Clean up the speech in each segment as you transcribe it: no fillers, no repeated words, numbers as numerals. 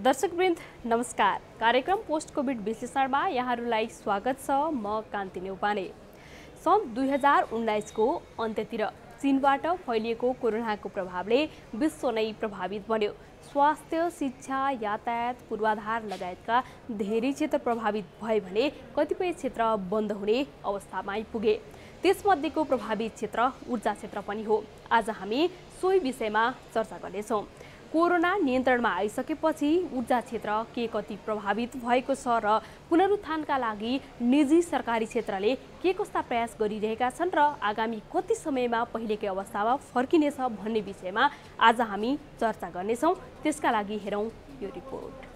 दर्शकवृन्द नमस्कार। कार्यक्रम post covid विश्लेषणमा यहाँहरूलाई स्वागत छ। म कान्ति न्यौपाने। सन् 2019 को अन्त्यतिर चीनबाट फैलिएको कोरोनाको प्रभावले विश्व नै प्रभावित बन्यो। स्वास्थ्य, शिक्षा, यातायात, पूर्वाधार लगायतका धेरै क्षेत्र प्रभावित भए भने कतिपय क्षेत्र बन्द हुने अवस्थामा आइपुगे। त्यसमध्येको प्रभावित क्षेत्र ऊर्जा क्षेत्र पनि हो। आज हामी सोही विषयमा चर्चा गर्नेछौँ। कोरोना नियन्त्रणमा आइसकेपछि ऊर्जा क्षेत्र के कति प्रभावित भएको छ र पुनरुत्थानका लागि निजी सरकारी क्षेत्रले के कस्ता प्रयास गरिरहेका छन् र आगामी कति समयमा पहिलेकै अवस्थामा फर्किनेछ भन्ने विषयमा आज हामी चर्चा गर्नेछौँ। त्यसका लागि हेरौँ यो रिपोर्ट।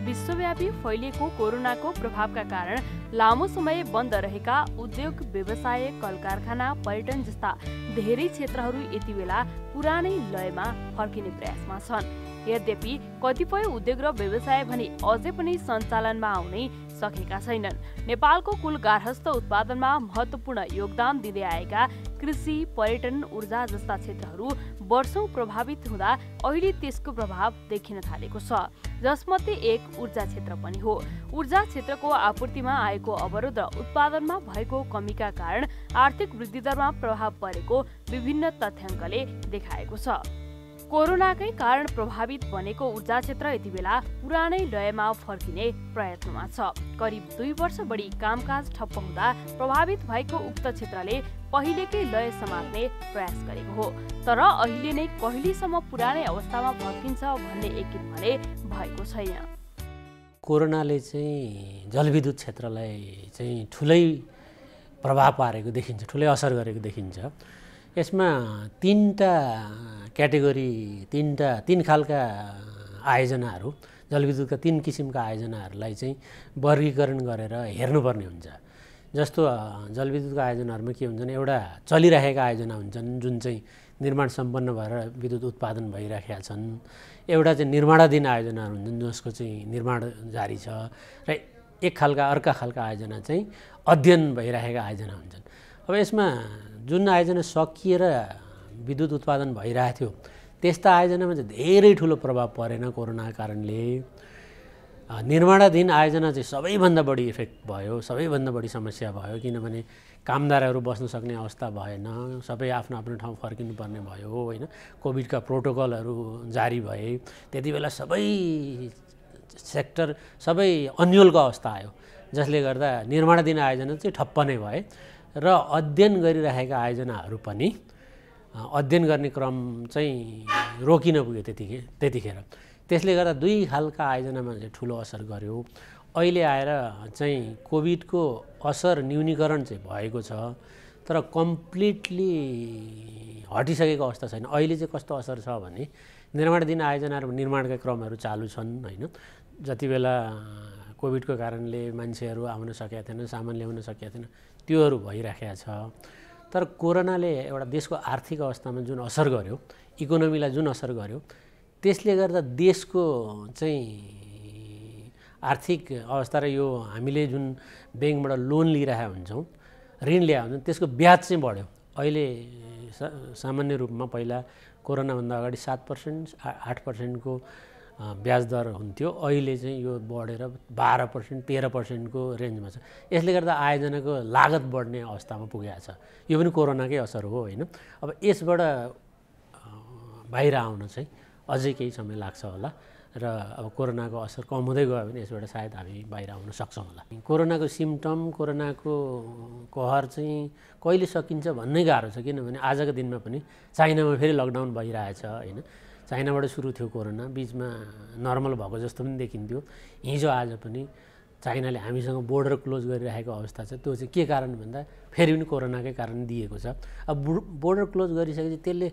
विश्वव्यापी फैलिएको कोरोनाको प्रभावका कारण लामो समय बन्द रहेका उद्योग, व्यवसाय, कलकारखाना, पर्यटन जस्ता धेरै क्षेत्रहरू यति बेला पुरानै लयमा फर्किने प्रयासमा छन्। यद्यपि कतिपय उद्योग र व्यवसाय भने अझै पनि सञ्चालनमा आउनै सकेका छैनन्। नेपालको कुल गार्हस्थ उत्पादनमा महत्त्वपूर्ण योगदान दिँदै आएका कृषि, पर्यटन, ऊर्जा जस्ता क्षेत्रहरू वर्षौं प्रभावित हुँदा अहिले त्यसको प्रभाव देखिन थालेको छ, जसमध्ये एक ऊर्जा क्षेत्र पनि हो। ऊर्जा क्षेत्रको आपूर्तिमा आएको अवरोध र उत्पादनमा भएको कमीका कारण आर्थिक वृद्धि दरमा प्रभाव परेको विभिन्न तथ्याङ्कले देखाएको छ। कोरोनाकै कारण प्रभावित बनेको ऊर्जा क्षेत्र यति बेला पुरानै लयमा फर्किने प्रयत्नमा छ। करिब 2 वर्ष बढी कामकाज ठप्प हुँदा प्रभावित भएको उक्त क्षेत्रले पहिलेकै लय समात्ने प्रयास गरेको हो। तर अहिले नै कहिलेसम्म पुरानै अवस्थामा फर्किन्छ भन्ने यकिन भने भएको छैन। कोरोनाले चाहिँ जलविद्युत क्षेत्रलाई चाहिँ ठुलै प्रभाव पारेको देखिन्छ, ठुलै असर गरेको देखिन्छ। यसमा तीनटा क्याटेगोरी, तीन खालका आयोजनाहरू, जलविद्युतका 3 किसिमका आयोजनाहरूलाई चाहिँ वर्गीकरण गरेर हेर्नुपर्ने हुन्छ। जस्तो जलविद्युतका आयोजनाहरूमा के हुन्छ भने एउटा चलिरहेका आयोजना हुन्छन् जुन चाहिँ निर्माण सम्पन्न भएर विद्युत उत्पादन भइरहेका छन्। एउटा चाहिँ निर्माणाधीन आयोजनाहरू हुन्छन् जसको चाहिँ निर्माण जारी छ, र अर्का खालका आयोजना चाहिँ अध्ययन भइरहेका आयोजना हुन्छन्। अब यसमा जुन आयोजना सकिएर विद्युत उत्पादन भइरहेको थियो त्यस्ता आयोजनामा चाहिँ धेरै ठुलो प्रभाव परेन कोरोनाको कारणले। निर्माणाधीन आयोजना चाहिँ सबैभन्दा बढी इफेक्ट भयो, सबैभन्दा बढी समस्या भयो, किनभने कामदारहरू बस्न सक्ने अवस्था भएन, सबै आफ्नो आफ्नो ठाउँ फर्किनुपर्ने भयो होइन। कोभिडका प्रोटोकलहरू जारी भए, त्यति बेला सबै सेक्टर, सबै अन्योलको अवस्था आयो, जसले गर्दा निर्माणाधीन आयोजना चाहिँ ठप्प नै भए र अध्ययन गरिरहेका आयोजनाहरू पनि अध्ययन गर्ने क्रम चाहिँ रोकिन पुग्यो त्यतिखेर। त्यसले गर्दा 2 खालका आयोजनामा चाहिँ ठुलो असर गर्यो। अहिले आएर चाहिँ कोभिडको असर न्यूनीकरण चाहिँ भएको छ, तर कम्प्लिटली हटिसकेको अवस्था छैन। अहिले चाहिँ कस्तो असर छ भने निर्माणाधीन आयोजनाहरू निर्माणका क्रमहरू चालु छन् होइन। जति बेला कोभिडको कारणले मान्छेहरू आउन सकेका थिएन, सामान ल्याउन सकेका थिएन, त्योहरू भइराखेको छ। तर कोरोनाले एउटा देशको आर्थिक अवस्थामा जुन असर गर्यो, इकोनोमीलाई जुन असर गर्यो, त्यसले गर्दा देशको चाहिँ आर्थिक अवस्था र यो हामीले जुन ब्याङ्कबाट लोन लिइरहेका हुन्छौँ, ऋण ल्याए हुन्छौँ, त्यसको ब्याज चाहिँ बढ्यो। अहिले सामान्य रूपमा पहिला कोरोनाभन्दा अगाडि 7%, 8%को ब्याज दर हुन्थ्यो, अहिले चाहिँ यो बढेर 12%, 13%को रेन्जमा छ। यसले गर्दा आयोजनाको लागत बढ्ने अवस्थामा पुगेको छ। यो पनि कोरोनाकै असर हो होइन। अब यसबाट बाहिर आउन चाहिँ अझै केही समय लाग्छ होला, र अब कोरोनाको असर कम हुँदै गयो भने यसबाट सायद हामी बाहिर आउन सक्छौँ होला। कोरोनाको सिम्टम, कोरोनाको कहर चाहिँ कहिले सकिन्छ भन्नै गाह्रो छ, किनभने आजको दिनमा पनि चाइनामा फेरि लकडाउन भइरहेछ होइन। चाइनाबाट सुरु थियो कोरोना, बिचमा नर्मल भएको जस्तो पनि देखिन्थ्यो। हिजो आज पनि चाइनाले हामीसँग बोर्डर क्लोज गरिरहेको अवस्था छ। त्यो चाहिँ के कारण भन्दा फेरि पनि कोरोनाकै कारण दिएको छ। अब बोर्डर क्लोज गरिसकेपछि त्यसले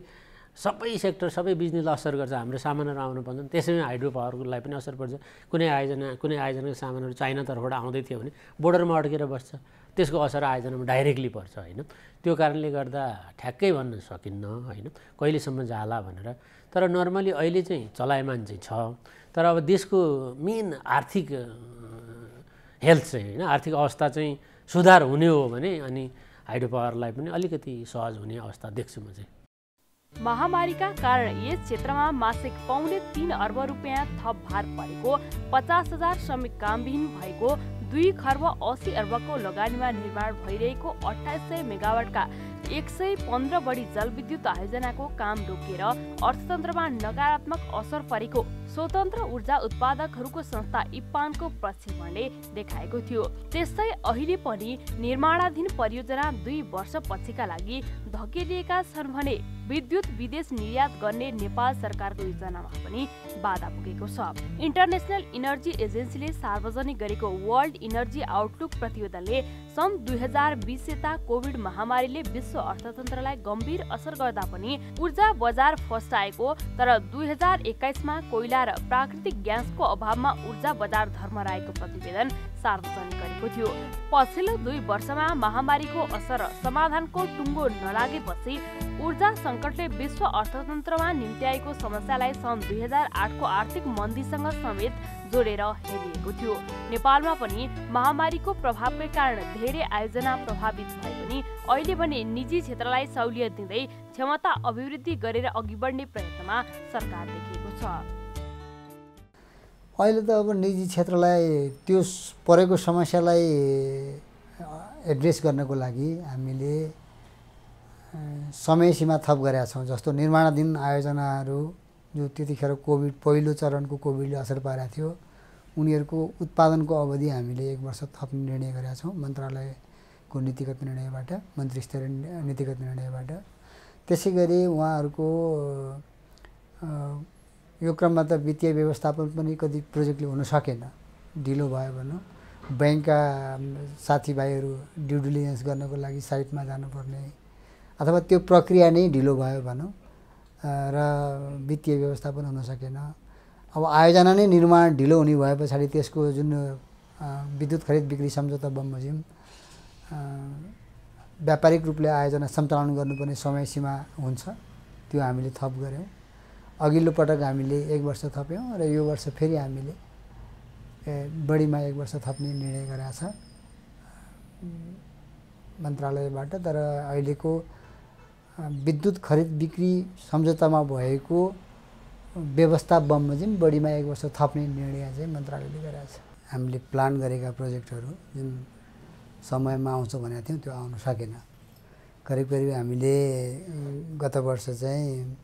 सबै सेक्टर, सबै बिजनेसलाई असर गर्छ। हाम्रो सामानहरू आउनु पर्छ, त्यसैमा हाइड्रो पावरलाई पनि असर पर्छ। कुनै आयोजनाको सामानहरू चाइनातर्फबाट आउँदै थियो भने बोर्डरमा अड्केर बस्छ, त्यसको असर आयोजनामा डाइरेक्टली पर्छ होइन। त्यो कारणले गर्दा ठ्याक्कै भन्न सकिन्न होइन कहिलेसम्म जाला भनेर। तर नर्मली अहिले चाहिँ चलायमान चाहिँ छ। तर अब देशको मेन आर्थिक हेल्थ चाहिँ होइन, आर्थिक अवस्था चाहिँ सुधार हुने हो भने अनि हाइड्रो पावरलाई पनि अलिकति सहज हुने अवस्था देख्छु म चाहिँ। महामारीका कारण यस क्षेत्रमा मासिक पौने 3 अर्ब रुपियाँ थप भार परेको, 50,000 श्रमिक कामविहीन भएको, 2 खर्ब 80 अर्बको लगानीमा निर्माण भइरहेको 2800 मेगावाटका 115 बढी जलविद्युत आयोजनाको काम रोकिएर अर्थतन्त्रमा नकारात्मक असर परेको स्वतन्त्र ऊर्जा उत्पादकहरूको संस्था इप्पानको प्रक्षेपणले देखाएको थियो। त्यस्तै अहिले पनि निर्माणाधीन परियोजना 2 वर्षपछिका लागि धकेलिएका छन् भने विद्युत विदेश निर्यात गर्ने नेपाल सरकारको योजनामा पनि बाधा पुगेको छ। इन्टरनेसनल इनर्जी एजेन्सीले सार्वजनिक गरेको वर्ल्ड इनर्जी आउटलुक प्रतिवेदनले सन् 2020 यता कोभिड महामारीले विश्व अर्थतन्त्रलाई गम्भीर असर गर्दा पनि ऊर्जा बजार फस्टाएको, तर 2021मा कोइला र प्राकृतिक ग्यासको अभावमा ऊर्जा बजार धर्मराएको प्रतिवेदन सार्वजनिक गरेको थियो। पछिल्लो 2 वर्षमा महामारीको असर र समाधानको टुङ्गो नलागेपछि ऊर्जा सङ्कटले विश्व अर्थतन्त्रमा निम्त्याएको समस्यालाई सन् 2008को आर्थिक मन्दीसँग समेत जोडेर हेरिएको थियो। नेपालमा पनि महामारीको प्रभावकै कारण धेरै आयोजना प्रभावित भए पनि अहिले भने निजी क्षेत्रलाई सहुलियत दिँदै क्षमता अभिवृद्धि गरेर अघि बढ्ने प्रयत्नमा सरकार देखिएको छ। अहिले त अब निजी क्षेत्रलाई त्यो परेको समस्यालाई एड्रेस गर्नको लागि हामीले समय सीमा थप गरेका छौँ। जस्तो निर्माणाधीन आयोजनाहरू जो त्यतिखेर कोभिड पहिलो चरणको कोभिडले असर पारेको थियो, उनीहरूको उत्पादनको अवधि हामीले 1 वर्ष थप्ने निर्णय गरेका छौँ मन्त्रालयको नीतिगत निर्णयबाट, मन्त्री स्तरीय नीतिगत निर्णयबाट। त्यसै गरी उहाँहरूको यो क्रममा त वित्तीय व्यवस्थापन पनि कति प्रोजेक्टले हुन सकेन, ढिलो भयो भनौँ। ब्याङ्कका साथीभाइहरू ड्यु डिलिजेन्स गर्नको लागि साइटमा जानुपर्ने अथवा त्यो प्रक्रिया नै ढिलो भयो भनौँ र वित्तीय व्यवस्थापन हुन सकेन। अब आयोजना नै निर्माण ढिलो हुने भए पछाडि त्यसको जुन विद्युत खरिद बिक्री सम्झौता बमोजिम व्यापारिक रूपले आयोजना सञ्चालन गर्नुपर्ने समय सीमा हुन्छ, त्यो हामीले थप गऱ्यौँ। अघिल्लो पटक हामीले 1 वर्ष थप्यौँ र यो वर्ष फेरि हामीले बढीमा 1 वर्ष थप्ने निर्णय गरेका छ मन्त्रालयबाट। तर अहिलेको विद्युत खरिद बिक्री सम्झौतामा भएको व्यवस्था बमोजिम बढीमा 1 वर्ष थप्ने निर्णय चाहिँ मन्त्रालयले गरेको छ। हामीले प्लान गरेका प्रोजेक्टहरू जुन समयमा आउँछ भनेको थियौँ त्यो आउन सकेन। करिब हामीले गत वर्ष चाहिँ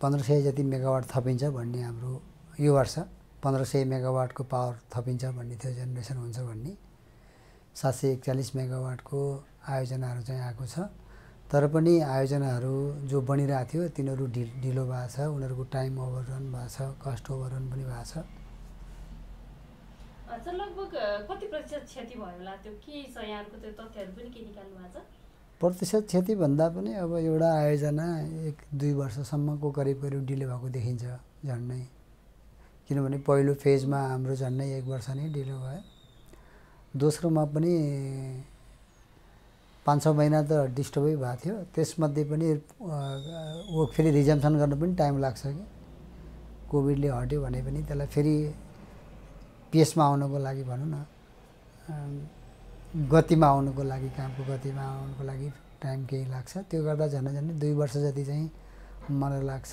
1500 जति मेगावाट थपिन्छ भन्ने, हाम्रो यो वर्ष 1500 मेगावाटको पावर थपिन्छ भन्ने थियो, जेनेरेसन हुन्छ भन्ने। 741 मेगावाटको आयोजनाहरू चाहिँ आएको छ। तर पनि आयोजनाहरू जो बनिरहेको थियो तिनीहरू ढिलो भएको छ, उनीहरूको टाइम ओभररन भएको छ, कस्ट ओभररन पनि भएको छ। लगभग कति प्रतिशत क्षति भयो होला, त्यो के छ यहाँहरुको त्यो तथ्यहरू पनि के निकाल्नु भएको छ? प्रतिशत क्षति भन्दा पनि अब एउटा आयोजना 1-2 वर्षसम्मको करिब डिले भएको देखिन्छ झन्डै। किनभने पहिलो फेजमा हाम्रो झन्डै 1 वर्ष नै ढिलो भयो। दोस्रोमा पनि 5-6 महिना त डिस्टर्बै भएको थियो। त्यसमध्ये पनि फेरि रिजम्सन गर्न पनि टाइम लाग्छ कि कोभिडले हट्यो भने पनि त्यसलाई फेरि पेसमा आउनको लागि भनौँ न, गतिमा आउनको लागि, कामको गतिमा आउनको लागि टाइम केही लाग्छ। त्यो गर्दा झन्डै 2 वर्ष जति चाहिँ मलाई लाग्छ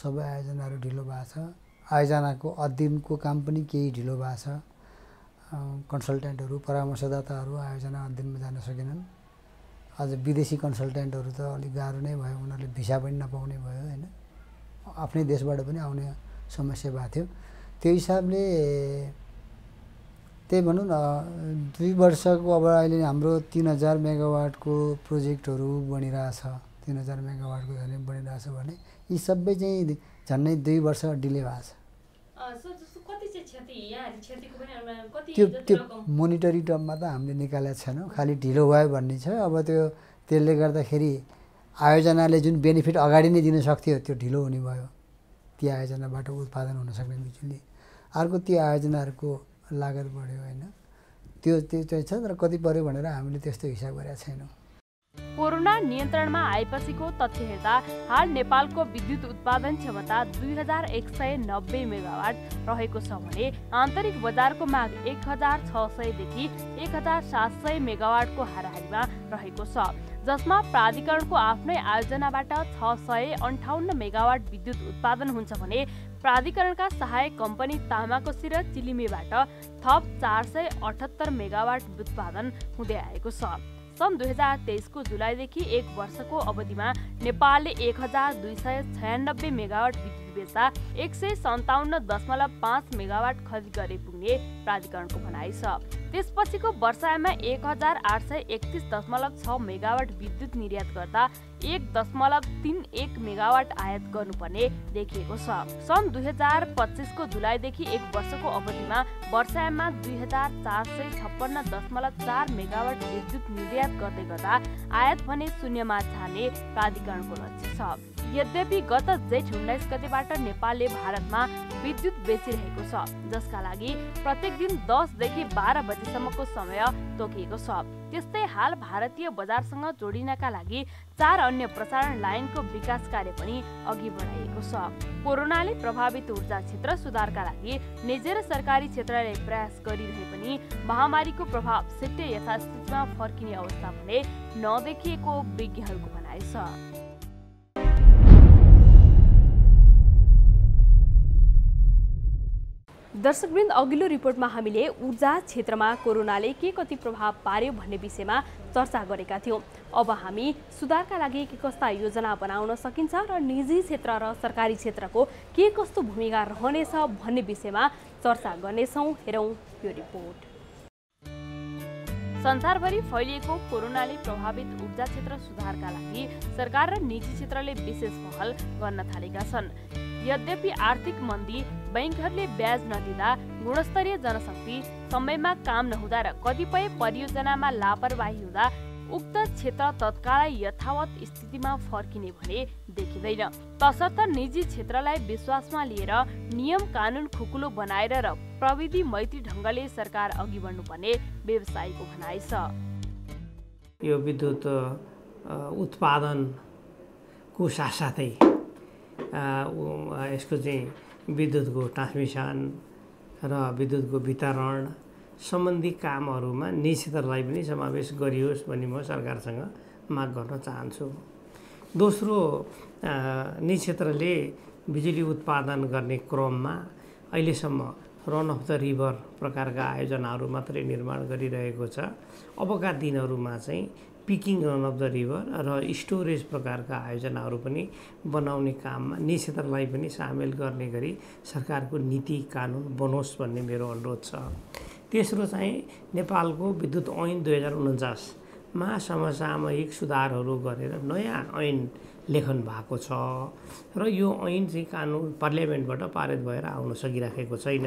सबै आयोजनाहरू ढिलो भएको छ। आयोजनाको अध्ययनको काम पनि केही ढिलो भएको छ। कन्सल्टेन्टहरू, परामर्शदाताहरू आयोजना अध्ययनमा जान सकेनन्। अझ विदेशी कन्सल्टेन्टहरू त अलिक गाह्रो नै भयो, उनीहरूले भिसा पनि नपाउने भयो होइन। आफ्नै देशबाट पनि आउने समस्या भएको थियो। त्यो हिसाबले त्यही भनौँ न 2 वर्षको अब अहिले हाम्रो 3000 मेगावाटको प्रोजेक्टहरू बनिरहेछ। 3000 मेगावाटको झन् बनिरहेछ भने यी सबै चाहिँ झन्डै 2 वर्ष डिले भएको छ। त्यो मोनिटरी टर्ममा त हामीले निकालेको छैनौँ, खालि ढिलो भयो भन्ने छ। अब त्यसले गर्दाखेरि आयोजनाले जुन बेनिफिट अगाडि नै दिन सक्थ्यो त्यो ढिलो हुने भयो। ती आयोजनाबाट उत्पादन हुन सक्ने बिजुली, अर्को ती आयोजनाहरूको लागत बढ्यो होइन। त्यो चाहिँ छ, तर कति पर्यो भनेर हामीले त्यस्तो हिसाब गरेका छैनौँ। कोरोना नियन्त्रणमा आएपछिको तथ्य हेर्दा हाल नेपालको विद्युत उत्पादन क्षमता 2190 मेगावाट रहेको छ भने आन्तरिक बजारको माग 1600 देखि 1700 मेगावाटको हाराहारीमा रहेको छ, जसमा प्राधिकरणको आफ्नै आयोजनाबाट 658 मेगावाट विद्युत उत्पादन हुन्छ भने प्राधिकरणका सहायक कम्पनी तामाकोसी र चिलिमेबाट थप 478 मेगावाट उत्पादन हुँदै आएको छ। सन् 2023 को जुलाईदेखि एक वर्षको अवधिमा नेपालले 1296 मेगावाट विद्युत बेच्दा 157.5 मेगावाट खरिद गरे पुग्ने प्राधिकरणको भनाइ छ। त्यसपछिको वर्षायाममा 1831.6 मेगावाट विद्युत निर्यात गर्दा 1.31 मेगावाट आयात गर्नुपर्ने देखिएको छ। सन् 2025 को जुलाईदेखि एक वर्षको अवधिमा वर्षायाममा 2456.4 मेगावाट विद्युत निर्यात गर्दै गर्दा आयात भने शून्यमा छाड्ने प्राधिकरणको लक्ष्य छ। यद्यपि गत जेठ 19 गतेबाट नेपालले भारतमा विद्युत बेचिरहेको छ, जसका लागि प्रत्येक दिन 10 देखि 12 बजेसम्मको समय तोकिएको छ। त्यस्तै हाल भारतीय बजारसँग जोडिनका लागि 4 अन्य प्रसारण लाइनको विकास कार्य पनि अघि बढाइएको छ। कोरोनाले प्रभावित ऊर्जा क्षेत्र सुधारका लागि निजी र सरकारी क्षेत्रले प्रयास गरिरहे पनि महामारीको प्रभाव छिट्टै यथास्थितिमा फर्किने अवस्था भने नदेखिएको विज्ञहरूको भनाइ छ। दर्शकवृन्द, अघिल्लो रिपोर्टमा हामीले ऊर्जा क्षेत्रमा कोरोनाले के कति प्रभाव पार्यो भन्ने विषयमा चर्चा गरेका थियौँ। अब हामी सुधारका लागि के कस्ता योजना बनाउन सकिन्छ र निजी क्षेत्र र सरकारी क्षेत्रको के कस्तो भूमिका रहनेछ भन्ने विषयमा चर्चा गर्नेछौँ। हेरौँ यो रिपोर्ट। संसारभरि फैलिएको कोरोनाले प्रभावित ऊर्जा क्षेत्र सुधारका लागि सरकार र निजी क्षेत्रले विशेष पहल गर्न थालेका छन्। यद्यपि आर्थिक मन्दी, बैंकहरूले ब्याज नदिँदा, गुणस्तरीय जनशक्ति समयमा काम नहुँदा र कतिपय परियोजनामा लापरवाही हुँदा उक्त क्षेत्र तत्कालै यथावत स्थितिमा फर्किने भने देखिँदैन। तसर्थ निजी क्षेत्रलाई विश्वासमा लिएर नियम कानुन खुकुलो बनाएर र प्रविधि मैत्री ढङ्गले सरकार अघि बढ्नुपर्ने व्यवसायीको भनाइ छ। यो विद्युत उत्पादनको साथसाथै यसको चाहिँ विद्युतको ट्रान्समिसन र विद्युतको वितरण सम्बन्धी कामहरूमा निजी क्षेत्रलाई पनि समावेश गरियोस् भन्ने म सरकारसँग माग गर्न चाहन्छु। दोस्रो, निजी क्षेत्रले बिजुली उत्पादन गर्ने क्रममा अहिलेसम्म रन अफ द रिभर प्रकारका आयोजनाहरू मात्रै निर्माण गरिरहेको छ। अबका दिनहरूमा चाहिँ picking run of the river र स्टोरेज प्रकारका आयोजनाहरू पनि बनाउने काममा निजी क्षेत्रलाई पनि सामेल गर्ने गरी सरकारको नीति कानुन बनोस् भन्ने मेरो अनुरोध छ। तेस्रो चाहिँ नेपालको विद्युत ऐन 2049मा समसामयिक सुधारहरू गरेर नयाँ ऐन लेखन भएको छ र यो ऐन चाहिँ कानुन पार्लियामेन्टबाट पारित भएर आउन सकिराखेको छैन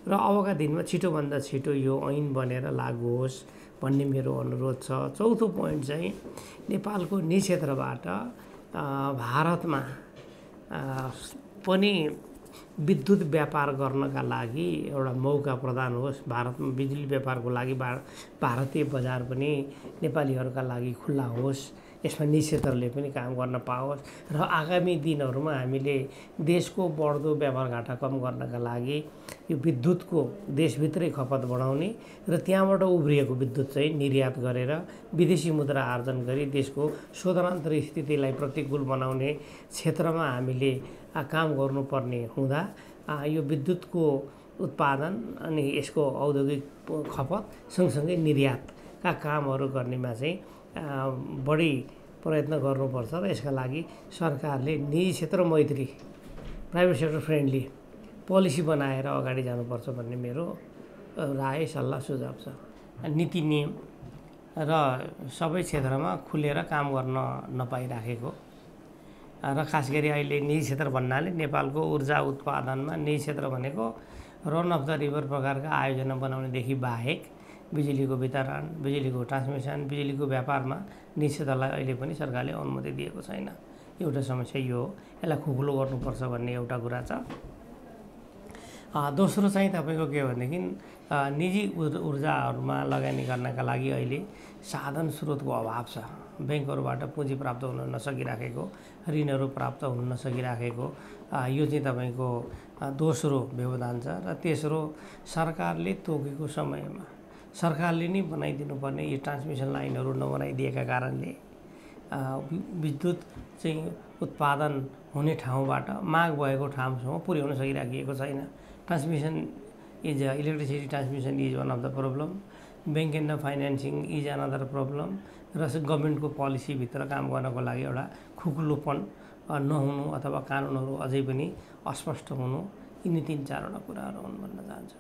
र अबका दिनमा छिटोभन्दा छिटो यो ऐन बनेर लागू होस् भन्ने मेरो अनुरोध छ। चौथो पोइन्ट चाहिँ नेपालको निजी क्षेत्रबाट भारतमा पनि विद्युत व्यापार गर्नका लागि एउटा मौका प्रदान होस्। भारतमा बिजुली व्यापारको लागि भारतीय बजार पनि नेपालीहरूका लागि खुल्ला होस्। यसमा निजी क्षेत्रले पनि काम गर्न पाओस् र आगामी दिनहरूमा हामीले देशको बढ्दो व्यापार घाटा कम गर्नका लागि यो विद्युतको देशभित्रै खपत बढाउने र त्यहाँबाट उब्रिएको विद्युत चाहिँ निर्यात गरेर विदेशी मुद्रा आर्जन गरी देशको शोधनान्तरी स्थितिलाई प्रतिकूल बनाउने क्षेत्रमा हामीले काम गर्नुपर्ने हुँदा यो विद्युतको उत्पादन अनि यसको औद्योगिक खपत सँगसँगै निर्यातका कामहरू गर्नेमा चाहिँ बढी प्रयत्न गर्नुपर्छ र यसका लागि सरकारले निजी क्षेत्र मैत्री प्राइभेट सेक्टर फ्रेन्डली पोलिसी बनाएर अगाडि जानुपर्छ भन्ने मेरो राय सल्लाह सुझाव छ। नीति नियम र सबै क्षेत्रमा खुलेर काम गर्न नपाइराखेको र खास गरी अहिले निजी क्षेत्र भन्नाले नेपालको ऊर्जा उत्पादनमा निजी क्षेत्र भनेको रन अफ द रिभर प्रकारका आयोजना बनाउनेदेखि बाहेक बिजुलीको वितरण, बिजुलीको ट्रान्समिसन, बिजुलीको व्यापारमा निजी क्षेत्रलाई अहिले पनि सरकारले अनुमति दिएको छैन। एउटा समस्या यो हो, यसलाई खुकुलो गर्नुपर्छ भन्ने एउटा कुरा छ। दोस्रो चाहिँ तपाईँको के भनेदेखि निजी ऊर्जाहरूमा लगानी गर्नका लागि अहिले साधन स्रोतको अभाव छ। ब्याङ्कहरूबाट पुँजी प्राप्त हुन नसकिराखेको, ऋणहरू प्राप्त हुन नसकिराखेको, यो चाहिँ तपाईँको दोस्रो व्यवधान छ। र तेस्रो, सरकारले तोकेको समयमा सरकारले नै बनाइदिनुपर्ने यी ट्रान्समिसन लाइनहरू नबनाइदिएका कारणले विद्युत चाहिँ उत्पादन हुने ठाउँबाट माग भएको ठाउँसम्म पुर्याउन सकिराखिएको छैन। Transmission electricity transmission is one of the problem, bank and financing is another problem, र गभर्मेन्टको पोलिसीभित्र काम गर्नको लागि एउटा खुकुलोपन नहुनु अथवा कानुनहरू अझै पनि अस्पष्ट हुनु, यिनी 3-4वटा कुराहरू हुन् भन्न चाहन्छु।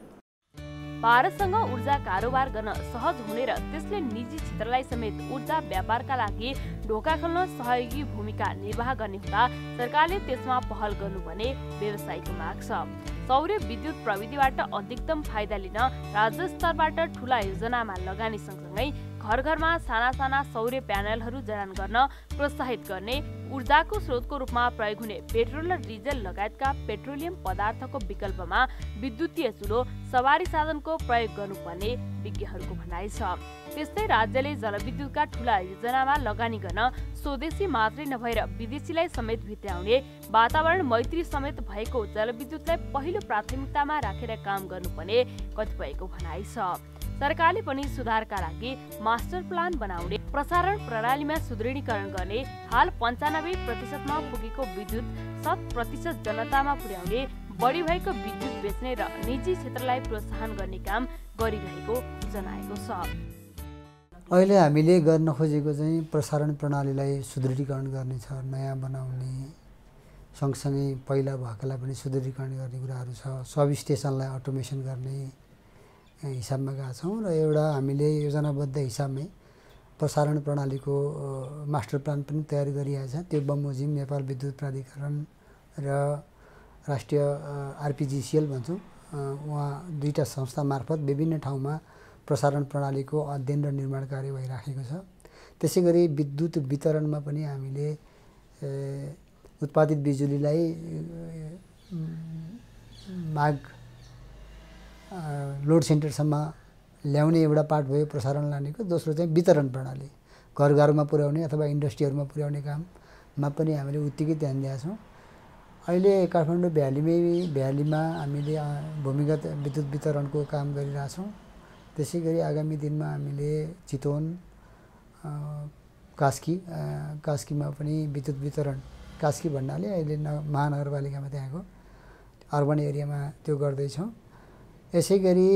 भारतसँग ऊर्जा कारोबार गर्न सहज हुने र त्यसले निजी क्षेत्रलाई समेत ऊर्जा व्यापारका लागि ढोका खोल्न सहयोगी भूमिका निर्वाह गर्ने हुँदा सरकारले त्यसमा पहल गर्नुपर्ने व्यवसायीको माग छ। सौर विद्युत प्रविधिबाट अधिकतम फाइदा लिन राज्य स्तरबाट ठूला योजनामा लगानी सँगसँगै घर घरमा साना साना सौर्य प्यानलहरू जडान गर्न प्रोत्साहित गर्ने, ऊर्जाको स्रोतको रूपमा प्रयोग हुने पेट्रोल र डिजेल लगायतका पेट्रोलियम पदार्थको विकल्पमा विद्युतीय चुलो सवारी साधनको प्रयोग गर्नुपर्ने विज्ञहरूको भनाइ छ। त्यस्तै राज्यले जलविद्युतका ठूला योजनामा लगानी गर्न स्वदेशी मात्रै नभएर विदेशीलाई समेत भित्राउने, वातावरण मैत्री समेत भएको जलविद्युतलाई पहिलो प्राथमिकतामा राखेर काम गर्नुपर्ने कतिपयको भनाइ छ। सरकारले पनि सुधारका लागि मास्टर प्लान बनाउने, प्रसारण प्रणालीमा सुदृढीकरण गर्ने, हाल 95%मा पुगेको विद्युत 100% जनतामा पुर्याउने, बढी भएको विद्युत बेच्ने र निजी क्षेत्रलाई प्रोत्साहन गर्ने काम गरिरहेको जनाएको छ। अहिले हामीले गर्न खोजेको चाहिँ प्रसारण प्रणालीलाई सुदृढीकरण गर्ने छ, नयाँ बनाउने, सँगसँगै पहिला भएकालाई पनि सुदृढीकरण गर्ने कुराहरू छ। सब स्टेसनलाई अटोमेसन गर्ने हिसाबमा गएका छौँ र एउटा हामीले योजनाबद्ध हिसाबमै प्रसारण प्रणालीको मास्टर प्लान पनि तयार गरिएको छ। त्यो बमोजिम नेपाल विद्युत प्राधिकरण र राष्ट्रिय आरपिजिसिएल भन्छौँ, उहाँ दुईटा संस्था मार्फत विभिन्न ठाउँमा प्रसारण प्रणालीको अध्ययन र निर्माण कार्य भइराखेको छ। त्यसै गरी विद्युत वितरणमा पनि हामीले उत्पादित बिजुलीलाई माग लोड सेन्टरसम्म ल्याउने एउटा पार्ट भयो प्रसारण लानेको। दोस्रो चाहिँ वितरण प्रणाली, घर घरमा पुर्याउने अथवा इन्डस्ट्रीहरूमा पुर्याउने काममा पनि हामीले उत्तिकै ध्यान दिएका छौँ। अहिले काठमाडौँ भ्यालीमा हामीले भूमिगत विद्युत वितरणको काम गरिरहेछौँ। त्यसै गरी आगामी दिनमा हामीले चितवन, कास्कीमा पनि विद्युत वितरण, कास्की भन्नाले अहिले महानगरपालिकामा त्यहाँको अर्बन एरियामा त्यो गर्दैछौँ। यसै गरी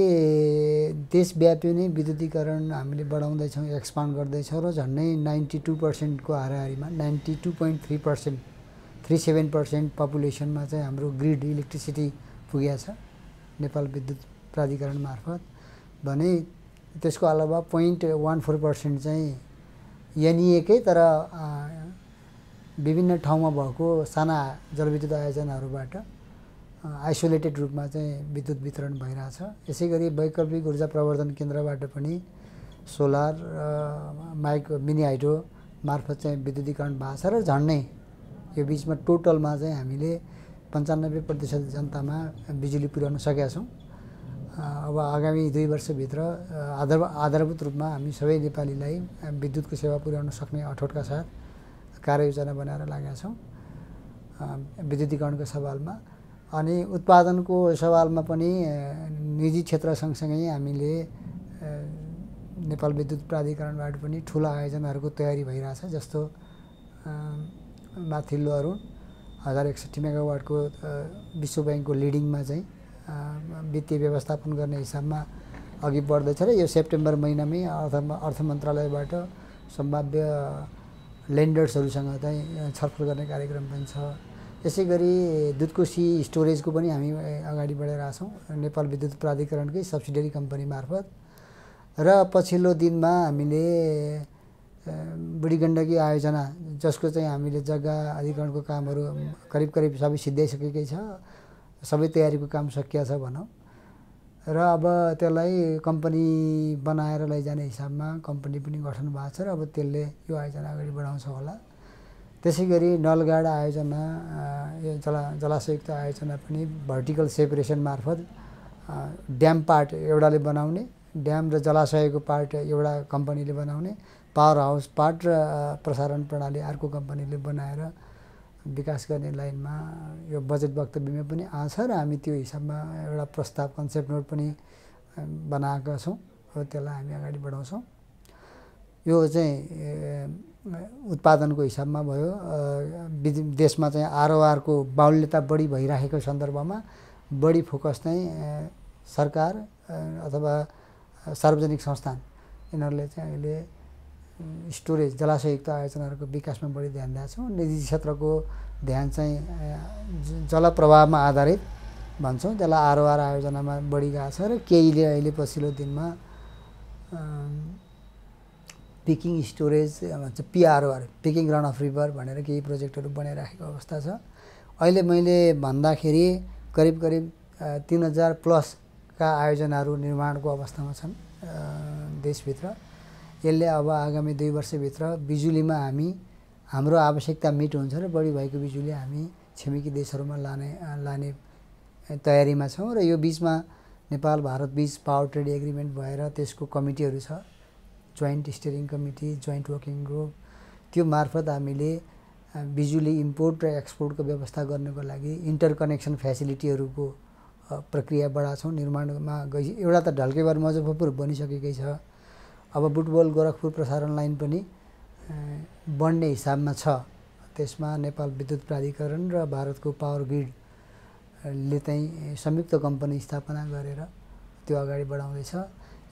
देशव्यापी नै विद्युतीकरण हामीले बढाउँदैछौँ, एक्सपान्ड गर्दैछौँ र झन्डै 92%को हाराहारीमा 92.3%, 37% पपुलेसनमा चाहिँ हाम्रो ग्रिड इलेक्ट्रिसिटी पुगेको छ नेपाल विद्युत प्राधिकरण मार्फत भने त्यसको अलावा 0.14% चाहिँ एनइएकै तर विभिन्न ठाउँमा भएको साना जलविद्युत आयोजनाहरूबाट आइसोलेटेड रूपमा चाहिँ विद्युत वितरण भइरहेछ। यसै गरी वैकल्पिक ऊर्जा प्रवर्धन केन्द्रबाट पनि सोलर, मिनी हाइड्रो मार्फत चाहिँ विद्युतीकरण भएको छ र झन्डै यो बिचमा टोटलमा चाहिँ हामीले 95% जनतामा बिजुली पुर्याउन सकेका छौँ। अब आगामी 2 वर्षभित्र आधारभूत रूपमा हामी सबै नेपालीलाई विद्युतको सेवा पुर्याउन सक्ने अठोटका साथ कार्ययोजना बनाएर लागेका छौँ विद्युतीकरणको सवालमा। अनि उत्पादनको सवालमा पनि निजी क्षेत्र सँगसँगै हामीले नेपाल विद्युत प्राधिकरणबाट पनि ठुला आयोजनाहरूको तयारी भइरहेछ। जस्तो माथिल्लो अरुण 1061 मेगावाटको विश्व ब्याङ्कको लिडिङमा चाहिँ वित्तीय व्यवस्थापन गर्ने हिसाबमा अघि बढ्दैछ र यो सेप्टेम्बर महिनामै अर्थ मन्त्रालयबाट सम्भाव्य लेन्डर्सहरूसँग चाहिँ छलफल गर्ने कार्यक्रम पनि छ। यसै गरी दुधकोशी स्टोरेजको पनि हामी अगाडि बढाइरहेका छौँ नेपाल विद्युत प्राधिकरणकै सब्सिडियरी कम्पनी मार्फत। र पछिल्लो दिनमा हामीले बुढी गण्डकी आयोजना जसको चाहिँ हामीले जग्गा अधिग्रहणको कामहरू करिब सबै सिद्ध्याइसकेकै छ, सबै तयारीको काम सकिएको छ भनौँ। र अब त्यसलाई कम्पनी बनाएर लैजाने हिसाबमा कम्पनी पनि गठन भएको छ र अब त्यसले यो आयोजना अगाडि बढाउँछ होला। त्यसै गरी नलगाड आयोजना जलाशयुक्त आयोजना पनि भर्टिकल सेपरेसन मार्फत ड्याम पार्ट एउटाले बनाउने, ड्याम र जलाशयको पार्ट एउटा कम्पनीले बनाउने, पावर हाउस पार्ट र प्रसारण प्रणाली अर्को कम्पनीले बनाएर विकास गर्ने लाइनमा यो बजेट वक्तव्यमा पनि आछ र हामी त्यो हिसाबमा एउटा प्रस्ताव कन्सेप्ट नोट पनि बनाएका छौँ र त्यसलाई हामी अगाडि बढाउँछौँ। यो चाहिँ उत्पादनको हिसाबमा भयो। देशमा चाहिँ आरओआरको बाहुल्यता बढी भइरहेको सन्दर्भमा बढी फोकस चाहिँ सरकार अथवा सार्वजनिक संस्थान यिनीहरूले चाहिँ अहिले स्टोरेज जलाशयुक्त आयोजनाहरूको विकासमा बढी ध्यान दिएको छौँ। निजी क्षेत्रको ध्यान चाहिँ जलप्रवाहमा आधारित भन्छौँ त्यसलाई आरओआर आयोजनामा बढी गएको छ र केहीले अहिले पछिल्लो दिनमा पिकिङ स्टोरेज भन्छ पिआरओआर पिकिङ रन अफ रिभर भनेर केही प्रोजेक्टहरू बनाइराखेको अवस्था छ। अहिले मैले भन्दाखेरि करिब 3000 प्लसका आयोजनाहरू निर्माणको अवस्थामा छन् देशभित्र। यसले अब आगामी 2 वर्षभित्र बिजुलीमा हाम्रो आवश्यकता मिट हुन्छ र बढी भएको बिजुली हामी छिमेकी देशहरूमा लाने तयारीमा छौँ र यो बिचमा नेपाल भारत बीच पावर ट्रेड एग्रिमेन्ट भएर त्यसको कमिटीहरू छ, joint steering committee, joint working group. त्यो मार्फत हामीले बिजुली इम्पोर्ट र एक्सपोर्टको व्यवस्था गर्नको लागि इन्टरकनेक्सन फेसिलिटीहरूको प्रक्रिया बढाछौँ। निर्माणमा एउटा त ढल्केबार मुजफ्फरपुर बनिसकेकै छ, अब बुटबल गोरखपुर प्रसारण लाइन पनि बढ्ने हिसाबमा छ। त्यसमा नेपाल विद्युत प्राधिकरण र भारतको पावर ग्रिडले चाहिँ संयुक्त कम्पनी स्थापना गरेर त्यो अगाडि बढाउँदैछ।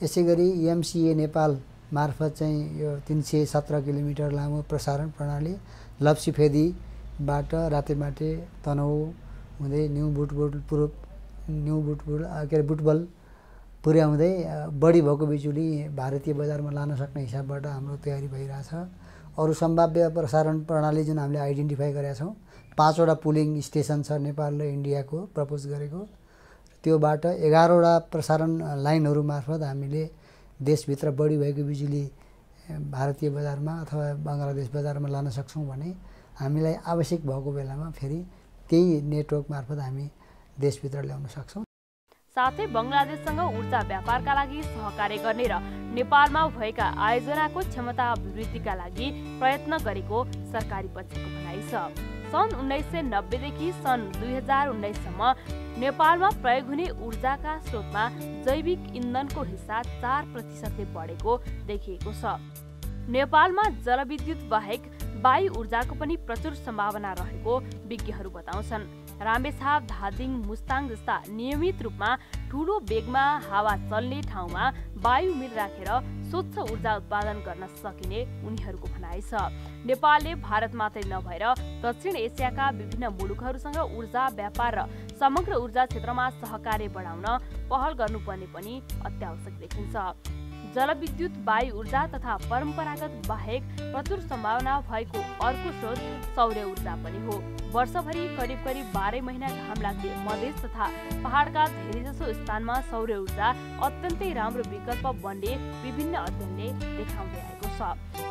यसै गरी एमसिए नेपाल मार्फत चाहिँ यो 317 किलोमिटर लामो प्रसारण प्रणाली लप्सीफेदीबाट रातेमाटे तनहु हुँदै न्यू बुटबल पुर्याउँदै बढी भएको बिजुली भारतीय बजारमा लान सक्ने हिसाबबाट हाम्रो तयारी भइरहेछ। अरू सम्भाव्य प्रसारण प्रणाली जुन हामीले आइडेन्टिफाई गरेका छौँ 5 वटा पुलिङ स्टेसन छ नेपाल र इन्डियाको प्रपोज गरेको। त्योबाट 11 वटा प्रसारण लाइनहरू मार्फत हामीले देशभित्र बढी भएको बिजुली भारतीय बजारमा अथवा बङ्गलादेश बजारमा लान सक्छौँ भने हामीलाई आवश्यक भएको बेलामा फेरि त्यही नेटवर्क मार्फत हामी देशभित्र ल्याउन सक्छौँ। साथै बङ्गलादेशसँग ऊर्जा व्यापारका लागि सहकार्य गर्ने र नेपालमा भएका आयोजनाको क्षमता अभिवृद्धिका लागि प्रयत्न गरेको सरकारी पक्षको भनाइ छ। सन् 1990 देखि सन् 2019 सम्म नेपालमा प्रयोग हुने ऊर्जाका स्रोतमा जैविक इन्धनको हिस्सा 4% बढेको देखिएको छ। नेपालमा जलविद्युत बाहेक वायु ऊर्जाको पनि प्रचुर सम्भावना रहेको विज्ञहरू बताउँछन्। रामेछाप, धादिङ, मुस्ताङ जस्ता नियमित रूपमा ठूलो वेगमा हावा चल्ने ठाउँमा वायु मिल राखेर स्वच्छ ऊर्जा उत्पादन गर्न सकिने उनीहरूको भनाइ छ। नेपालले भारत मात्रै नभएर दक्षिण एसियाका विभिन्न मुलुकहरूसँग ऊर्जा व्यापार र समग्र ऊर्जा क्षेत्रमा सहकार्य बढाउन पहल गर्नुपर्ने पनि अत्यावश्यक देखिन्छ। जलविद्युत, वायु ऊर्जा तथा परम्परागत बाहेक प्रचुर सम्भावना भएको अर्को स्रोत सौर्य ऊर्जा पनि हो। वर्षभरि करिब 12 महिना घाम लाग्ने मधेस तथा पहाडका धेरैजसो स्थानमा सौर्य ऊर्जा अत्यन्तै राम्रो विकल्प बन्ने विभिन्न अध्ययनले देखाउँदै आएको छ।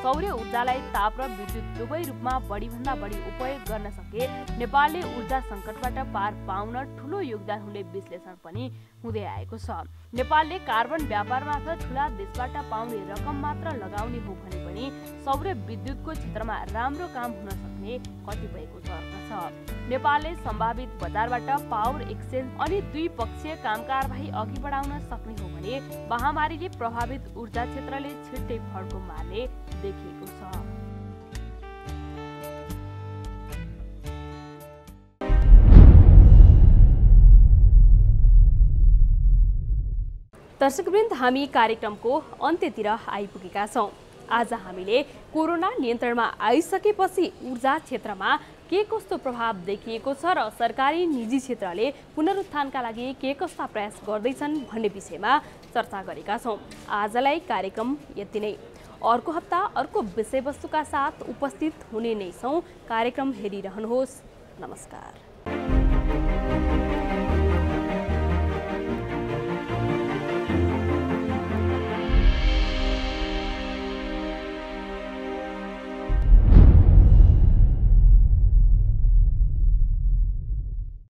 सौर्य ऊर्जालाई ताप र विद्युत दुवै रूपमा बढीभन्दा बढी उपयोग गर्न सके नेपालले ऊर्जा सङ्कटबाट पार पाउन ठूलो योगदान हुने विश्लेषण पनि हुँदै आएको छ। नेपालले कार्बन व्यापार मार्फत ठूला देशबाट पाउने रकम मात्र लगाउने हो भने पनि सौर्य विद्युतको क्षेत्रमा राम्रो काम हुन सक्ने कतिपयको तर्क छ। नेपालले सम्भावित बजारबाट पावर एक्सचेन्ज अनि द्विपक्षीय कामकारबाही अघि बढाउन सक्ने हो भने महामारीले प्रभावित ऊर्जा क्षेत्रले छिट्टै फड्को मार्ने देखिएको छ। दर्शकवृन्द, हामी कार्यक्रमको अन्त्यतिर आइपुगेका छौँ। आज हामीले कोरोना नियन्त्रणमा आइसकेपछि ऊर्जा क्षेत्रमा के कस्तो प्रभाव देखिएको छ र सरकारी निजी क्षेत्रले पुनरुत्थानका लागि के कस्ता प्रयास गर्दैछन् भन्ने विषयमा चर्चा गरेका छौँ। आजलाई कार्यक्रम यति नै। अर्को हप्ता अर्को विषयवस्तुका साथ उपस्थित हुने नै छौँ। कार्यक्रम हेरिरहनुहोस्। नमस्कार।